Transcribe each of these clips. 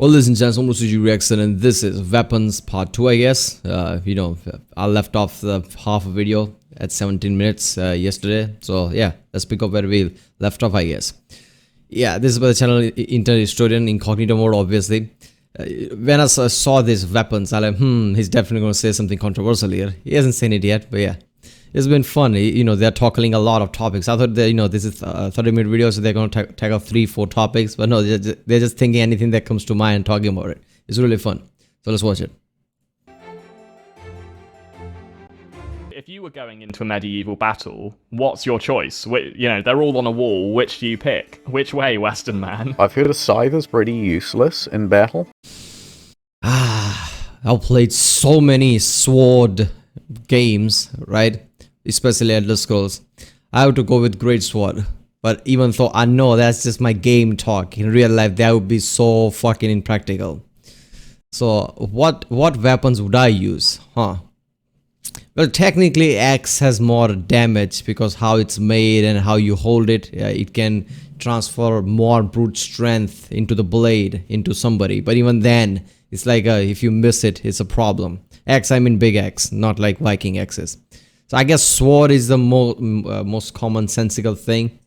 Well, ladies and gents, almost UG Reaction, and this is Weapons Part 2, I guess. I left off the half a video at 17 minutes yesterday. So, yeah, let's pick up where we left off, I guess. Yeah, this is by the channel Internet Historian, incognito mode, obviously. When I saw these weapons, I'm like, he's definitely going to say something controversial here. He hasn't seen it yet, but yeah. It's been fun. They're tackling a lot of topics. I thought that, this is a 30-minute video, so they're going to tackle 3-4 topics. But no, they're just thinking anything that comes to mind and talking about it. It's really fun. So let's watch it. If you were going into a medieval battle, what's your choice? They're all on a wall. Which do you pick? Which way, Western man? I've heard a scythe is pretty useless in battle. I've played so many sword games, right? Especially Elder Scrolls. I have to go with Greatsword. But even though I know that's just my game talk, in real life that would be so fucking impractical. So what weapons would I use? Well, technically axe has more damage because how it's made and how you hold it. It can transfer more brute strength into the blade, into somebody. But even then, it's like if you miss it, it's a problem. Axe, I mean big axe, not like Viking axes. So I guess sword is the most commonsensical thing.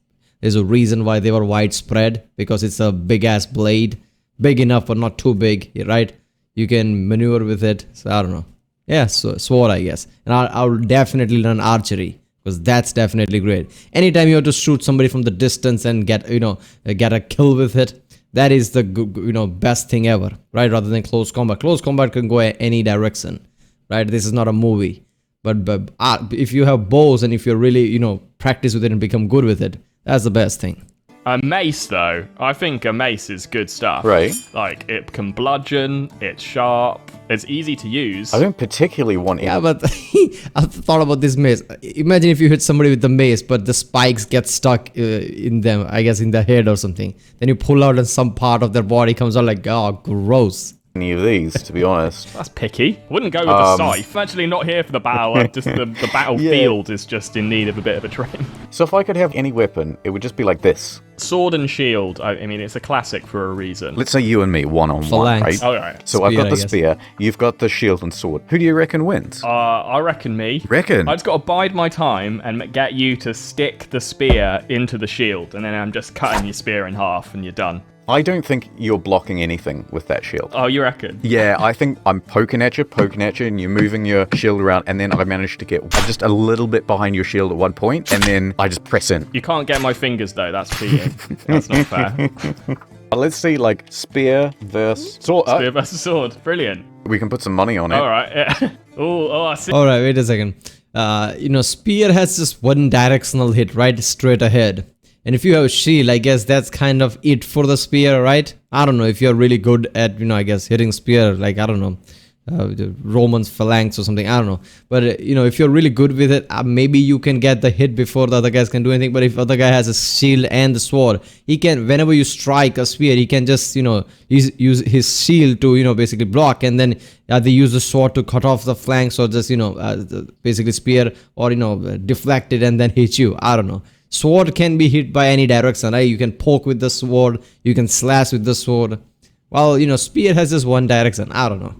There's a reason why they were widespread, because it's a big ass blade, big enough but not too big, right? You can maneuver with it. So I don't know. Yeah, so sword, I guess. And I'll definitely learn archery, because that's definitely great. Anytime you have to shoot somebody from the distance and get a kill with it, that is the best thing ever, right? Rather than close combat. Close combat can go any direction, right? This is not a movie. But if you have bows and if you're really, practice with it and become good with it, that's the best thing. A mace, though. I think a mace is good stuff. Right. Like, it can bludgeon, it's sharp, it's easy to use. I don't particularly want it. Yeah, but I've thought about this mace. Imagine if you hit somebody with the mace, but the spikes get stuck in them, I guess in the head or something. Then you pull out and some part of their body comes out like, oh, gross. Any of these, to be honest. That's picky. Wouldn't go with the scythe. I'm actually not here for the battle. Just the battlefield is just in need of a bit of a trim. So if I could have any weapon, it would just be like this. Sword and shield. I mean, it's a classic for a reason. Let's say you and me, one-on-one, right? Oh, right. So I've got the spear, you've got the shield and sword. Who do you reckon wins? I reckon me. Reckon? I just got to bide my time and get you to stick the spear into the shield, and then I'm just cutting your spear in half and you're done. I don't think you're blocking anything with that shield. Oh, you reckon? Yeah, I think I'm poking at you, and you're moving your shield around, and then I managed to get just a little bit behind your shield at one point, and then I just press in. You can't get my fingers, though. That's cheating. That's not fair. Let's see, like, spear versus sword. Spear versus sword. Brilliant. We can put some money on it. All right. Yeah. Oh, I see. All right, wait a second. Spear has just one directional hit, right? Straight ahead. And if you have a shield, I guess that's kind of it for the spear, right? I don't know if you're really good at, I guess hitting spear, like, I don't know, the Roman's phalanx or something, I don't know. But, if you're really good with it, maybe you can get the hit before the other guys can do anything. But if the other guy has a shield and the sword, he can, whenever you strike a spear, he can just, use his shield to, basically block. And then they use the sword to cut off the flanks or just, basically spear or, deflect it and then hit you. I don't know. Sword can be hit by any direction, right? You can poke with the sword, you can slash with the sword. Well, spear has just one direction. I don't know.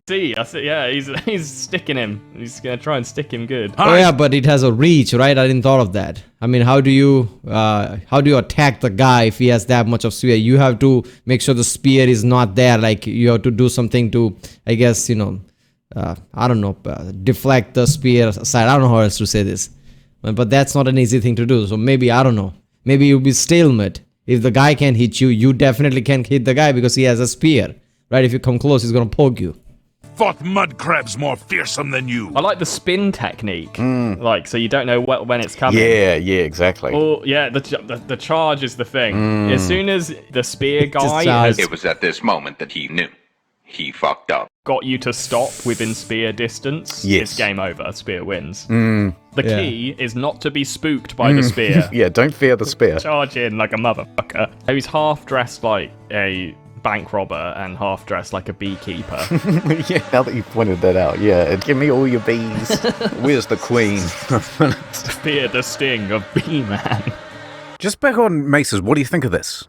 I see. Yeah, he's sticking him. He's gonna try and stick him good. Oh yeah, but it has a reach, right? I didn't thought of that. I mean, how do you attack the guy if he has that much of spear? You have to make sure the spear is not there. Like you have to do something to, I guess, I don't know, deflect the spear aside. I don't know how else to say this. But that's not an easy thing to do. So maybe, I don't know. Maybe you'll be stalemate. If the guy can hit you, you definitely can't hit the guy because he has a spear. Right? If you come close, he's going to poke you. Fuck mud crabs more fearsome than you. I like the spin technique. Like, so you don't know when it's coming. Yeah, exactly. Oh, yeah, the charge is the thing. As soon as the spear guy has... It was at this moment that he knew. He fucked up. Got you to stop within spear distance, yes. It's game over. Spear wins. The key is not to be spooked by the spear. Yeah, don't fear the spear. Charge in like a motherfucker. He's half dressed like a bank robber and half dressed like a beekeeper. Yeah, now that you've pointed that out, yeah. Give me all your bees. Where's the queen? Fear the sting of Bee-Man. Just back on maces, what do you think of this?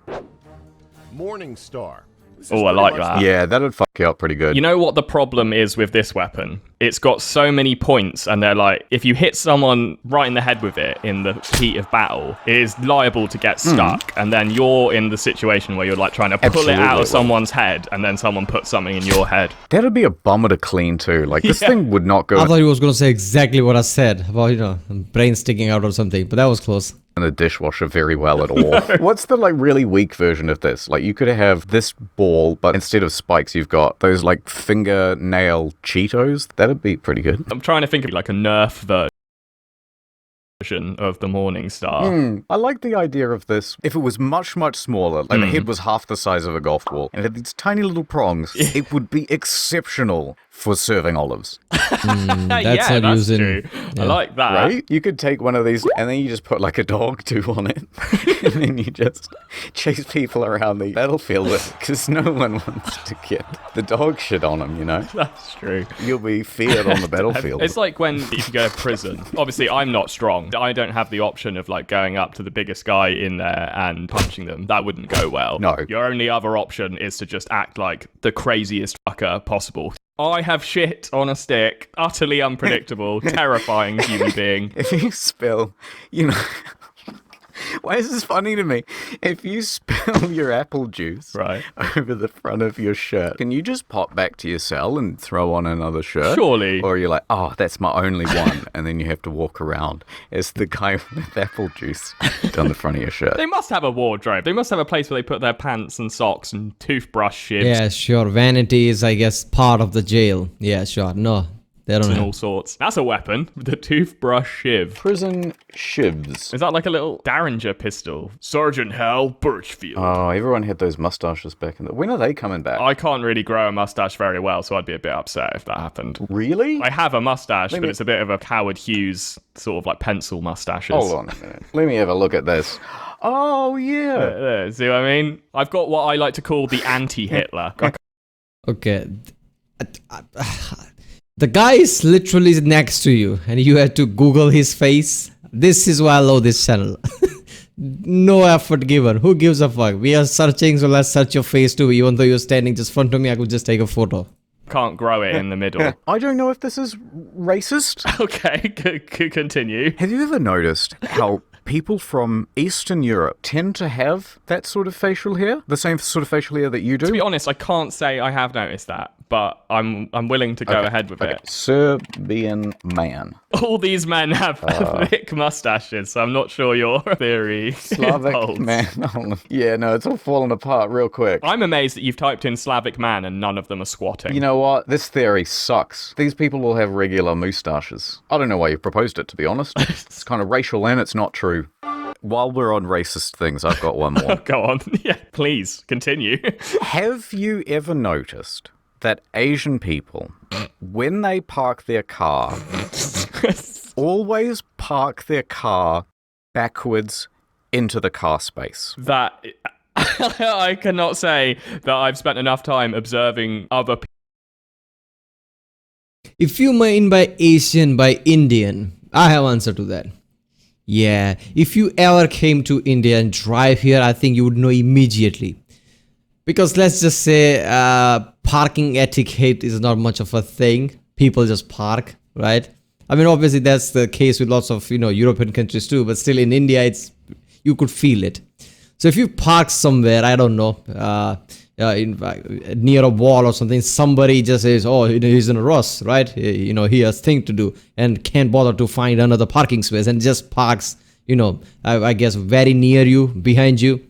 Morning Star. Oh, I like that. Yeah, that'd fuck you up pretty good. You know what the problem is with this weapon? It's got so many points, and they're like, if you hit someone right in the head with it in the heat of battle, it is liable to get stuck, and then you're in the situation where you're like trying to pull it out of someone's head, and then someone puts something in your head. That'd be a bummer to clean too. Like, this thing would not go I thought he was going to say exactly what I said about, brain sticking out or something, but that was close. in a dishwasher very well at all. What's the like really weak version of this? Like, you could have this ball, but instead of spikes, you've got those like fingernail Cheetos. That'd be pretty good. I'm trying to think of like a Nerf version of the Morning Star. I like the idea of this. If it was much, much smaller, like the head was half the size of a golf ball, and it had these tiny little prongs, it would be exceptional for serving olives. That's not that's using. true. Yeah. I like that. Right? You could take one of these, and then you just put like a dog too on it, and then you just chase people around the battlefield because no one wants to get the dog shit on them, you know? That's true. You'll be feared on the battlefield. It's like when you go to prison. Obviously, I'm not strong. I don't have the option of like going up to the biggest guy in there and punching them. That wouldn't go well. No. Your only other option is to just act like the craziest fucker possible. I have shit on a stick, utterly unpredictable, terrifying human being. If you spill, you know... Why is this funny to me? If you spill your apple juice over the front of your shirt, can you just pop back to your cell and throw on another shirt? Surely. Or you're like, oh, that's my only one, and then you have to walk around as the guy with apple juice down the front of your shirt. They must have a wardrobe. They must have a place where they put their pants and socks and toothbrush shivs Yeah, sure. Vanity is, I guess, part of the jail. Yeah, sure. No, they don't and have. all sorts. That's a weapon. The toothbrush shiv. Prison shivs. Is that like a little Derringer pistol? Sergeant Hal Birchfield. Oh, everyone had those mustaches back in the... When are they coming back? I can't really grow a mustache very well, so I'd be a bit upset if that happened. Really? I have a mustache, but it's a bit of a Howard Hughes sort of like pencil mustaches. Hold on a minute. Let me have a look at this. Oh, yeah. See what I mean? I've got what I like to call the anti-Hitler. Okay. The guy is literally next to you, and you had to Google his face. This is why I love this channel. No effort given. Who gives a fuck? We are searching, so let's search your face too. Even though you're standing just in front of me, I could just take a photo. Can't grow it in the middle. I don't know if this is racist. Okay, continue. Have you ever noticed how people from Eastern Europe tend to have that sort of facial hair? The same sort of facial hair that you do? To be honest, I can't say I have noticed that, but I'm willing to go ahead with it. Serbian man. All these men have thick mustaches, so I'm not sure your theory Slavic holds. man. Yeah, no, it's all falling apart real quick. I'm amazed that you've typed in Slavic man and none of them are squatting. You know what? This theory sucks. These people will have regular moustaches. I don't know why you proposed it, to be honest. It's kind of racial and it's not true. While we're on racist things, I've got one more. Go on. Yeah, please, continue. Have you ever noticed that Asian people, when they park their car, always park their car backwards into the car space? That... I cannot say that I've spent enough time observing other people. If you mean by Asian by Indian, I have answer to that. Yeah, if you ever came to India and drive here, I think you would know immediately. Because let's just say parking etiquette is not much of a thing. People just park, right? I mean, obviously that's the case with lots of, European countries too, but still in India, you could feel it. So if you park somewhere, I don't know, near a wall or something, somebody just says, oh, he's in a rush, right? He has thing to do and can't bother to find another parking space and just parks, I guess very near you, behind you.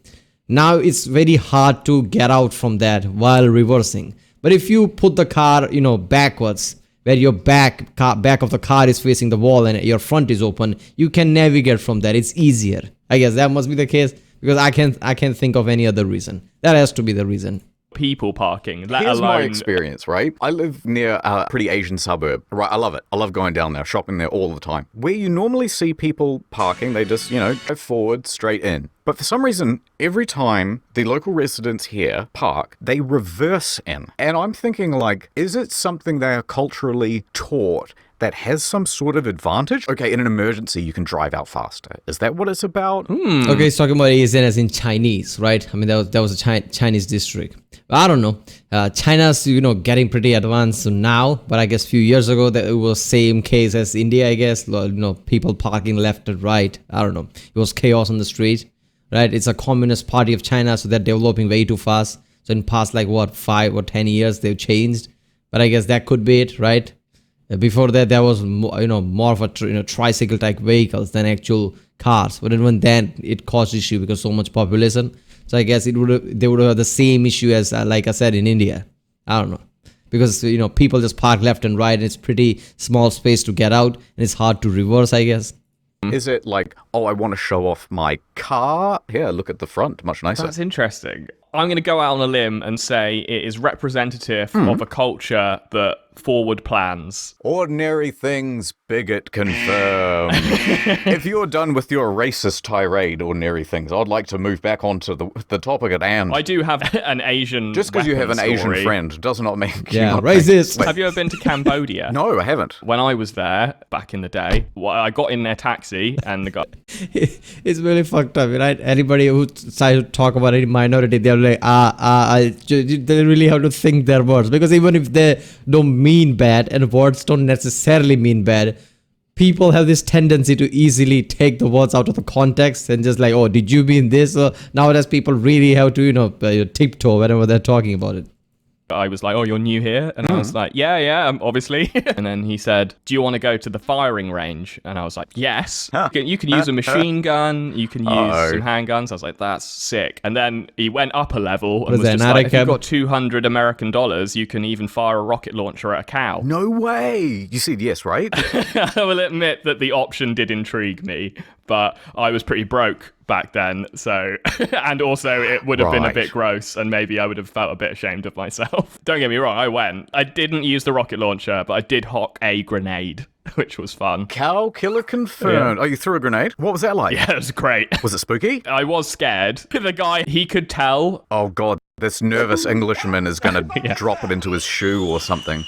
Now it's very hard to get out from that while reversing. But if you put the car, backwards, where your back of the car is facing the wall and your front is open, you can navigate from that. It's easier. I guess that must be the case. Because I can't think of any other reason. That has to be the reason. People parking, let Here's alone... my experience, right? I live near a pretty Asian suburb. Right, I love it. I love going down there, shopping there all the time. Where you normally see people parking, they just, go forward, straight in. But for some reason, every time the local residents here park, they reverse in. And I'm thinking, like, is it something they are culturally taught that has some sort of advantage? Okay, in an emergency, you can drive out faster. Is that what it's about? Okay, he's talking about ASN as in Chinese, right? I mean, that was a Chinese district. I don't know. China's, getting pretty advanced now, but I guess a few years ago, that it was same case as India, I guess. People parking left and right. I don't know. It was chaos on the street, right? It's a communist party of China, so they're developing way too fast. So in past, 5 or 10 years, they've changed. But I guess that could be it, right? Before that, there was more of a tricycle type vehicles than actual cars. But even then, it caused issue because so much population. So I guess they would have the same issue as like I said in India. I don't know, because people just park left and right, and it's pretty small space to get out, and it's hard to reverse, I guess. Is it like, oh, I want to show off my car? Here, look at the front, much nicer. That's interesting. I'm going to go out on a limb and say it is representative of a culture that forward plans. Ordinary things, bigot confirmed. If you're done with your racist tirade, ordinary things, I'd like to move back onto the topic at hand. I do have an Asian Just because you have an Asian story. friend does not make you Yeah, not racist. Have you ever been to Cambodia? No, I haven't. When I was there back in the day, I got in their taxi and the guy... It's really fucked up, right? Anybody who tries to talk about any minority, they're like, they really have to think their words, because even if they don't mean bad, and words don't necessarily mean bad, people have this tendency to easily take the words out of the context and just like, oh, did you mean this? Or nowadays people really have to, tiptoe whenever they're talking about it. I was like, oh, you're new here? And I was like, yeah, obviously. And then he said, do you want to go to the firing range? And I was like, yes. You can use a machine gun. You can use some handguns. I was like, that's sick. And then he went up a level and was just like, if you've got $200 American, you can even fire a rocket launcher at a cow. No way. You said yes, right? I will admit that the option did intrigue me, but I was pretty broke back then, so and also it would have been a bit gross, and maybe I would have felt a bit ashamed of myself. Don't get me wrong, I went. I didn't use the rocket launcher, but I did hock a grenade, which was fun. Cow killer confirmed. Yeah. Oh, you threw a grenade? What was that like? Yeah, it was great. Was it spooky? I was scared. The guy, he could tell. Oh god, this nervous Englishman is gonna drop it into his shoe or something.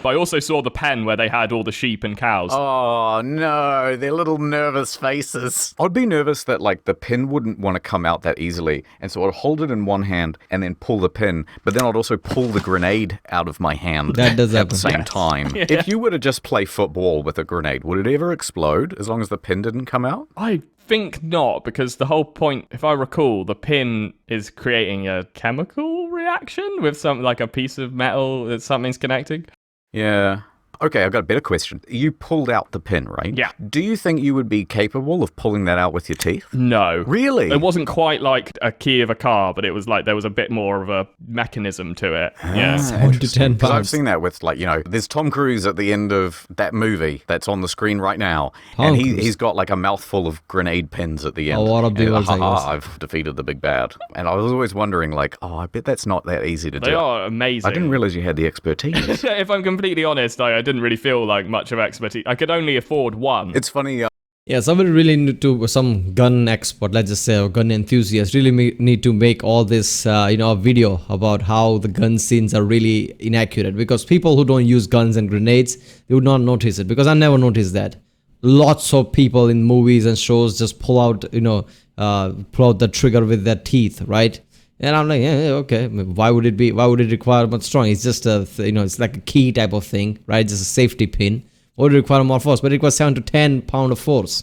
But I also saw the pen where they had all the sheep and cows. Oh, no, their little nervous faces. I'd be nervous that, the pin wouldn't want to come out that easily, and so I'd hold it in one hand and then pull the pin, but then I'd also pull the grenade out of my hand at the same time. Yeah. If you were to just play football with a grenade, would it ever explode as long as the pin didn't come out? I think not, because the whole point, if I recall, the pin is creating a chemical reaction with something like a piece of metal that something's connecting. Yeah. Okay, I've got a better question. You pulled out the pin, right? Yeah. Do you think you would be capable of pulling that out with your teeth? No. Really? It wasn't quite like a key of a car, but it was like there was a bit more of a mechanism to it. Yeah. 1 to 10 pounds. I've seen that with, there's Tom Cruise at the end of that movie that's on the screen right now. And he's got, a mouthful of grenade pins at the end. A lot of bills, I guess. I've defeated the big bad. And I was always wondering, I bet that's not that easy to do. They are amazing. I didn't realize you had the expertise. If I'm completely honest, I didn't really feel like much of expertise. I could only afford one. It's funny. Yeah, somebody really need to, some gun expert, let's just say, or gun enthusiast, really need to make all this, a video about how the gun scenes are really inaccurate. Because people who don't use guns and grenades, they would not notice it. Because I never noticed that. Lots of people in movies and shows just pull out the trigger with their teeth, right? And I'm like, yeah, okay. Why would it require much strong? It's just it's like a key type of thing, right? Just a safety pin. Would it require more force? But it requires 7 to 10 pounds of force.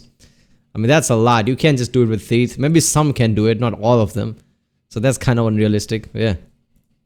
I mean, that's a lot. You can't just do it with teeth. Maybe some can do it, not all of them. So that's kind of unrealistic. Yeah.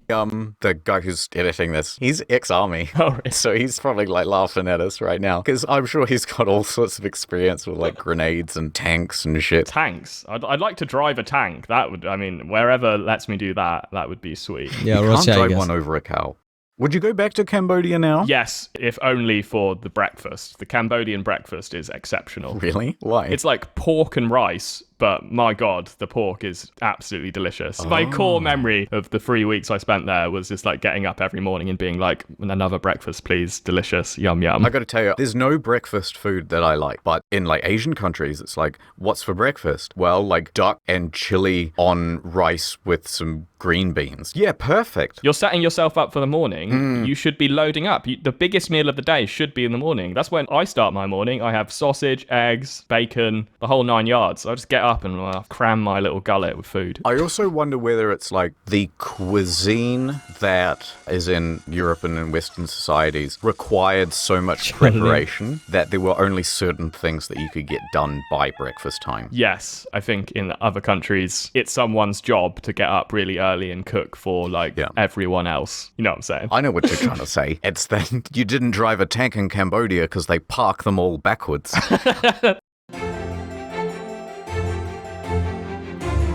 The guy who's editing this, he's ex-army. Oh, really? So he's probably laughing at us right now, because I'm sure he's got all sorts of experience with grenades and tanks and shit. Tanks? I'd like to drive a tank. That would, wherever lets me do that, that would be sweet. Yeah, you Russia, can't I drive guess. one over a cow. Would you go back to Cambodia now? Yes, if only for the breakfast. The Cambodian breakfast is exceptional. Really? Why? It's like pork and rice, but my god, the pork is absolutely delicious. My core memory of the 3 weeks I spent there was just like getting up every morning and being like, another breakfast please, delicious, yum yum. I gotta tell you, there's no breakfast food that I like, but in like Asian countries, it's like, what's for breakfast? Well, like duck and chili on rice with some green beans. Yeah, perfect. You're setting yourself up for the morning. You should be loading up. The biggest meal of the day should be in the morning. That's when I start my morning. I have sausage, eggs, bacon, the whole 9 yards. I just get up and cram my little gullet with food. I also wonder whether it's like the cuisine that is in Europe and in Western societies required so much preparation that there were only certain things that you could get done by breakfast time. Yes, I think in other countries, it's someone's job to get up really early and cook for everyone else. You know what I'm saying? I know what you're trying to say. It's that you didn't drive a tank in Cambodia because they park them all backwards.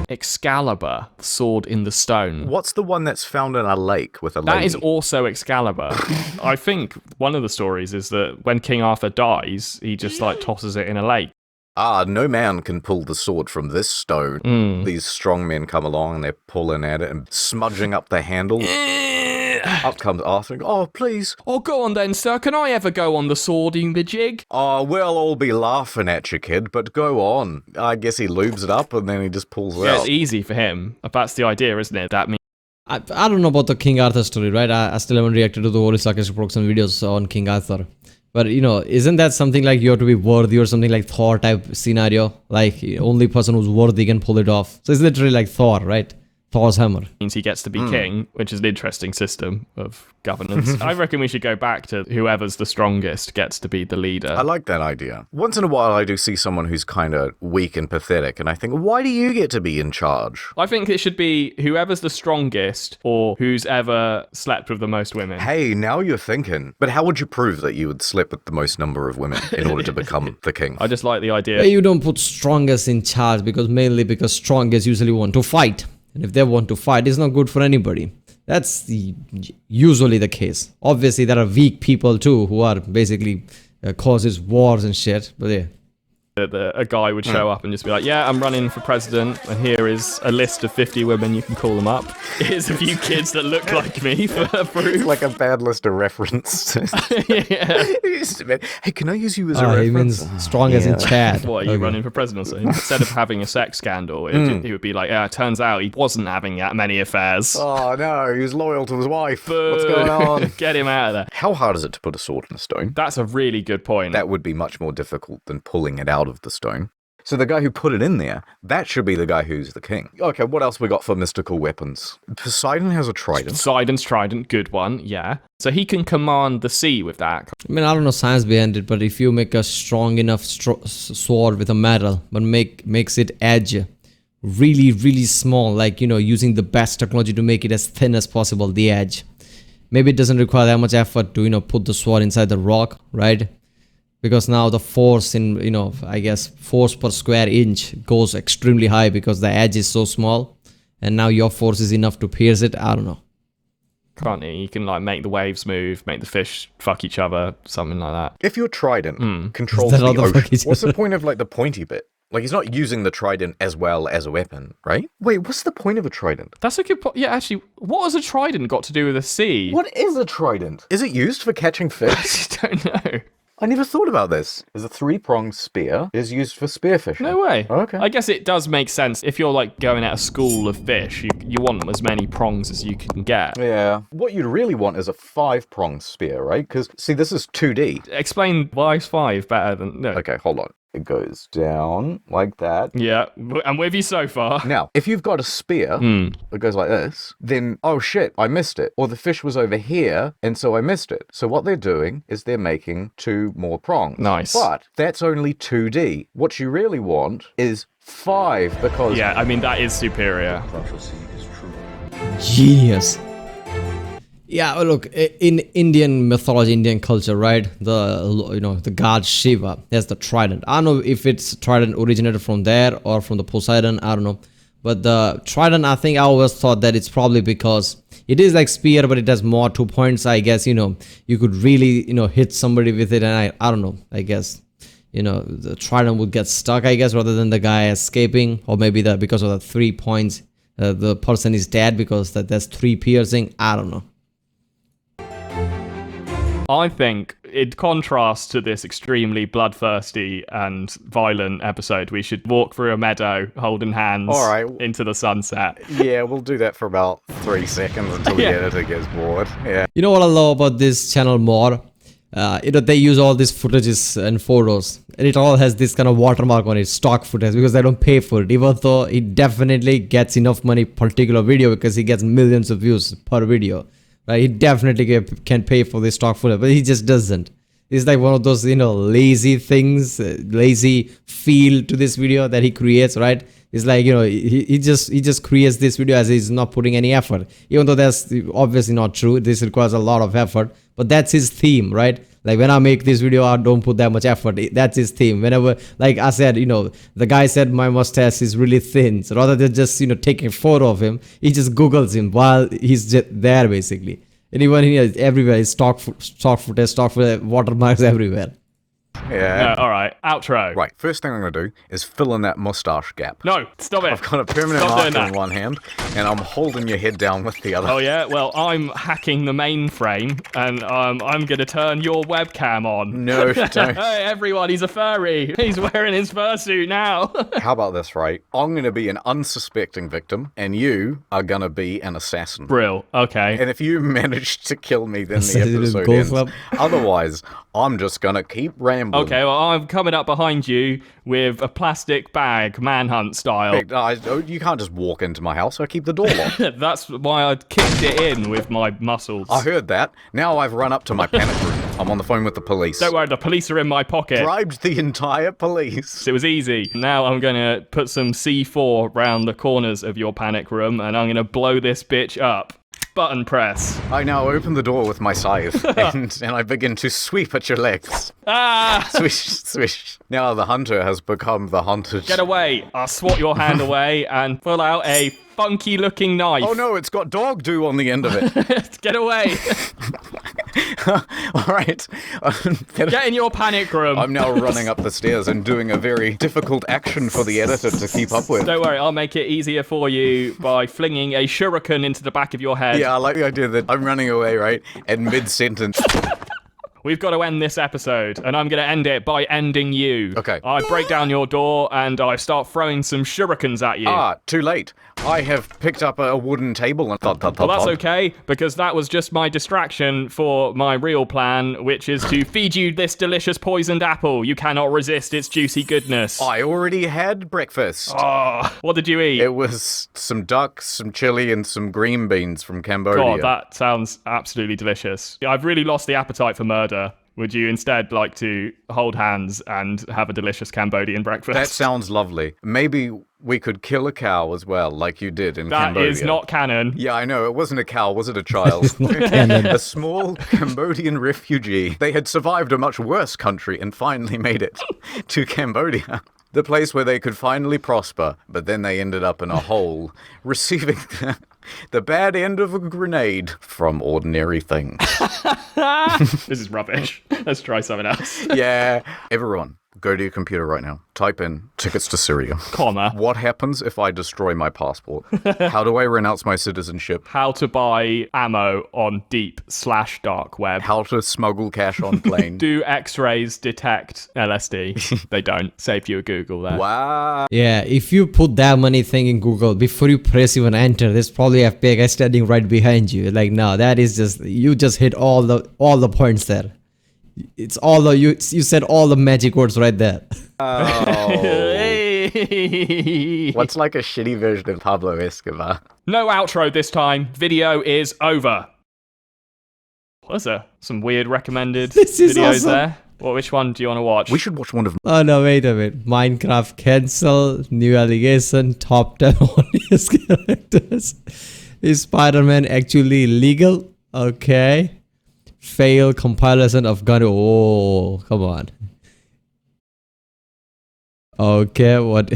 Excalibur, sword in the stone. What's the one that's found in a lake with a lady? That is also Excalibur. I think one of the stories is that when King Arthur dies, he just like tosses it in a lake. No man can pull the sword from this stone. These strong men come along and they're pulling at it and smudging up the handle. Up comes Arthur. Oh, please. Oh, go on then, sir. Can I ever go on the swording the jig? Oh, we'll all be laughing at you, kid, but go on. I guess he lubes it up and then he just pulls it Yeah, out. it's easy for him. That's the idea, isn't it? That means I don't know about the King Arthur story, right? I still haven't reacted to the Holy Sarkis Production videos on King Arthur. But, isn't that something like you have to be worthy or something like Thor type scenario? Like, only person who's worthy can pull it off. So it's literally like Thor, right? Thor's hammer. means he gets to be king, which is an interesting system of governance. I reckon we should go back to whoever's the strongest gets to be the leader. I like that idea. Once in a while, I do see someone who's kind of weak and pathetic, and I think, why do you get to be in charge? I think it should be whoever's the strongest or who's ever slept with the most women. Hey, now you're thinking. But how would you prove that you would sleep with the most number of women in order to become the king? I just like the idea. Yeah, you don't put strongest in charge mainly because strongest usually want to fight. And if they want to fight, it's not good for anybody. That's usually the case. Obviously, there are weak people too who are basically causes wars and shit. But yeah. A guy would show up and just be like, yeah, I'm running for president, and here is a list of 50 women, you can call them up. Here's a few kids that look like me for proof. Like a bad list of reference. Yeah. Hey, can I use you as a He reference? means strongest in Chad. What, are you running for presidency? Instead of having a sex scandal, he would be like, yeah, it turns out he wasn't having that many affairs. Oh no, he was loyal to his wife. What's going on? Get him out of there. How hard is it to put a sword in a stone? That's a really good point. That would be much more difficult than pulling it out of the stone. So the guy who put it in there, that should be the guy who's the king. Okay, what else we got for mystical weapons? Poseidon has a trident. Poseidon's trident, good one, yeah. So he can command the sea with that. I mean, I don't know science behind it, but if you make a strong enough sword with a metal, but makes it edge really, really small, like, using the best technology to make it as thin as possible, the edge. Maybe it doesn't require that much effort to, put the sword inside the rock, right? Because now the force in, I guess, force per square inch goes extremely high because the edge is so small. And now your force is enough to pierce it. I don't know. Can't he? You can, make the waves move, make the fish fuck each other, something like that. If your trident controls the ocean, what's the point of, the pointy bit? He's not using the trident as well as a weapon, right? Wait, what's the point of a trident? That's a good point. Yeah, actually, what has a trident got to do with the sea? What is a trident? Is it used for catching I fish? just don't know. I never thought about this. There's a 3-pronged spear. It is used for spearfishing. No way. Okay. I guess it does make sense. If you're going at a school of fish, you want as many prongs as you can get. Yeah. What you'd really want is a 5-pronged spear, right? Because, see, this is 2D. Explain why is 5 better than... No. Okay, hold on. It goes down like that. Yeah, I'm with you so far. Now, if you've got a spear that goes like this, then, oh shit, I missed it. Or the fish was over here, and so I missed it. So what they're doing is they're making 2 more prongs. Nice. But that's only 2D. What you really want is 5, because... Yeah, I mean, that is superior. Genius. Yeah, well, look, in Indian mythology, Indian culture, right? The god Shiva has the trident. I don't know if it's trident originated from there or from the Poseidon. I don't know. But the trident, I think I always thought that it's probably because it is like spear, but it has more 2 points. I guess, you could really, hit somebody with it. And I don't know, I guess the Trident would get stuck, I guess, rather than the guy escaping, or maybe because of the 3 points, the person is dead because there's 3 piercing. I don't know. I think, in contrast to this extremely bloodthirsty and violent episode, we should walk through a meadow holding hands into the sunset. Yeah, we'll do that for about 3 seconds until the editor gets bored. Yeah. You know what I love about this channel more? They use all these footages and photos, and it all has this kind of watermark on it, stock footage, because they don't pay for it, even though it definitely gets enough money per particular video because he gets millions of views per video. Right? He definitely can pay for this stock footage, but he just doesn't. It's like one of those, lazy things, lazy feel to this video that he creates, right? It's like, he just creates this video as he's not putting any effort, even though that's obviously not true. This requires a lot of effort, but that's his theme, right? Like when I make this video, I don't put that much effort. That's his theme. Whenever, like I said, the guy said my mustache is really thin. So rather than just, taking a photo of him, he just Googles him while he's just there, basically. And even everywhere, is stock footage, watermarks everywhere. Yeah. All right, outro. Right, first thing I'm going to do is fill in that mustache gap. No, stop it. I've got a permanent marker in one hand, and I'm holding your head down with the other. Oh, yeah? Well, I'm hacking the mainframe, and I'm going to turn your webcam on. No, don't. Hey, everyone, he's a furry. He's wearing his fursuit now. How about this, right? I'm going to be an unsuspecting victim, and you are going to be an assassin. Brill, okay. And if you manage to kill me, then the episode ends. Otherwise, I'm just going to keep rambling. Okay, well, I'm coming up behind you with a plastic bag, manhunt style. You can't just walk into my house. I keep the door locked. That's why I kicked it in with my muscles. I heard that. Now I've run up to my panic room. I'm on the phone with the police. Don't worry, the police are in my pocket. Bribed the entire police. It was easy. Now I'm going to put some C4 around the corners of your panic room, and I'm going to blow this bitch up. Button press. I now open the door with my scythe, and I begin to sweep at your legs. Ah! Swish, swish. Now the hunter has become the hunted. Get away. I'll swat your hand away and pull out a funky-looking knife. Oh no, it's got dog dew on the end of it. Get away. All right. Get in your panic room. I'm now running up the stairs and doing a very difficult action for the editor to keep up with. Don't worry, I'll make it easier for you by flinging a shuriken into the back of your head. Yeah, I like the idea that I'm running away, right? And mid-sentence... We've got to end this episode, and I'm going to end it by ending you. Okay. I break down your door, and I start throwing some shurikens at you. Ah, too late. I have picked up a wooden table and thud. Well, that's okay, because that was just my distraction for my real plan, which is to feed you this delicious poisoned apple. You cannot resist its juicy goodness. I already had breakfast. Oh, what did you eat? It was some duck, some chili, and some green beans from Cambodia. God, that sounds absolutely delicious. I've really lost the appetite for murder. Would you instead like to hold hands and have a delicious Cambodian breakfast? That sounds lovely. Maybe we could kill a cow as well, like you did in Cambodia. That is not canon. Yeah, I know. It wasn't a cow, was it a child? A small Cambodian refugee. They had survived a much worse country and finally made it to Cambodia. The place where they could finally prosper, but then they ended up in a hole, receiving the bad end of a grenade from ordinary things. This is rubbish. Let's try something else. Yeah. Everyone, go to your computer right now. Type in tickets to Syria. Comma. What happens if I destroy my passport? How do I renounce my citizenship? How to buy ammo on deep/dark web. How to smuggle cash on plane. Do X-rays detect LSD? They don't. Save you a Google there. Wow. Yeah, if you put that money thing in Google, before you press even enter, there's probably a FBI guy standing right behind you. Like, no, that is just, you just hit all the points there. It's all the, you said all the magic words right there. Oh. Hey. What's like a shitty version of Pablo Escobar? No outro this time. Video is over. What's there? Some weird recommended This is videos awesome. there. Well, which one do you want to watch? We should watch one of... Oh no, wait a minute. Minecraft cancel, new allegation, top 10 funniest characters. Is Spider-Man actually legal? Okay. Fail compilation of gun. Oh, come on. Okay, what?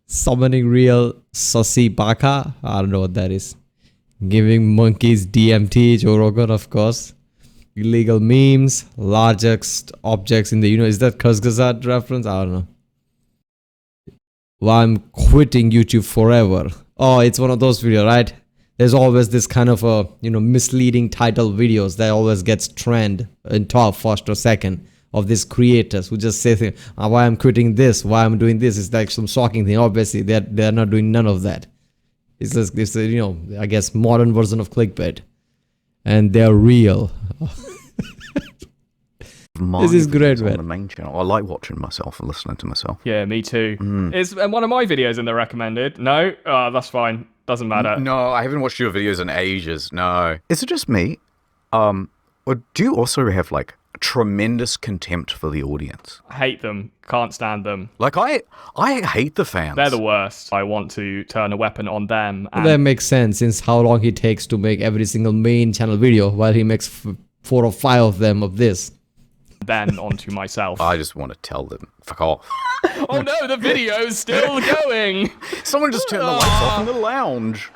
Summoning real sussy baka? I don't know what that is. Giving monkeys DMT, Joe Rogan, of course. illegal memes, largest objects in the universe. Is that Kurzgesagt reference? I don't know. Well, I'm quitting YouTube forever. Oh, it's one of those videos, right? There's always this kind of a, misleading title videos that always gets trend in top first or second of these creators who just say things, why I'm quitting this, why I'm doing this. It's like some shocking thing. Obviously, they're not doing none of that. It's just, I guess modern version of clickbait. And they're real. This is great, man. On the main channel. I like watching myself and listening to myself. Yeah, me too. Is one of my videos in the recommended? No? That's fine. Doesn't matter. No, I haven't watched your videos in ages. No. Is it just me? Or do you also have like tremendous contempt for the audience? I hate them. Can't stand them. Like I hate the fans. They're the worst. I want to turn a weapon on them. And That makes sense since how long he takes to make every single main channel video while he makes 4 or 5 of them of this. then onto myself. I just want to tell them, fuck off. Oh no, the video's still going. Someone just turned the lights off in the lounge.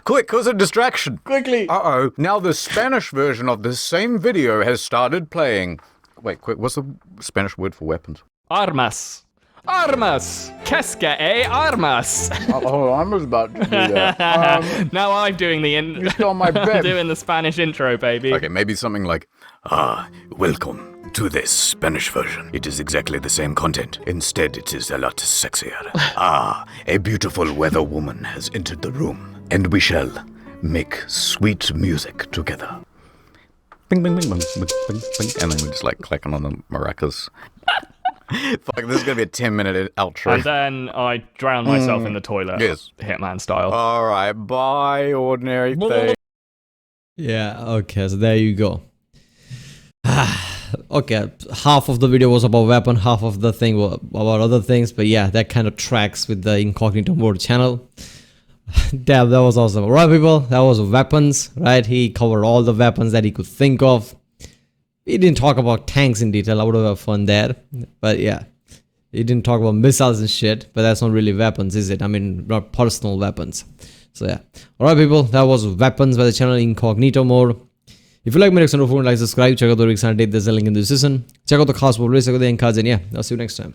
Quick, cause a distraction. Quickly. Uh-oh. Now the Spanish version of this same video has started playing. Wait, quick, what's the Spanish word for weapons? Armas. Armas. Quesque armas. Oh, I was about to do that. Now I'm doing the You stole my bed. doing the Spanish intro, baby. Okay, maybe something like, welcome to this Spanish version. It is exactly the same content. Instead, it is a lot sexier. A beautiful weather woman has entered the room, and we shall make sweet music together. Bing, bing, bing, bing, bing, bing, bing. And then we're just like clicking on the maracas. Fuck, this is gonna be a 10-minute outro. And then I drown myself in the toilet. Yes. Hitman style. Alright, bye, ordinary thing. Yeah, okay, so there you go. Okay, half of the video was about weapon, half of the thing was about other things, but yeah, that kind of tracks with the Incognito Mode channel. Damn, that was awesome. Alright people, that was weapons, right? He covered all the weapons that he could think of. He didn't talk about tanks in detail, I would have had fun there, but yeah. He didn't talk about missiles and shit, but that's not really weapons, is it? I mean, not personal weapons. So yeah. Alright people, that was weapons by the channel Incognito Mode. If you like my next one, don't forget to like, subscribe, check out the links and date, there's a link in the description. Check out the cosplay, and yeah, I'll see you next time.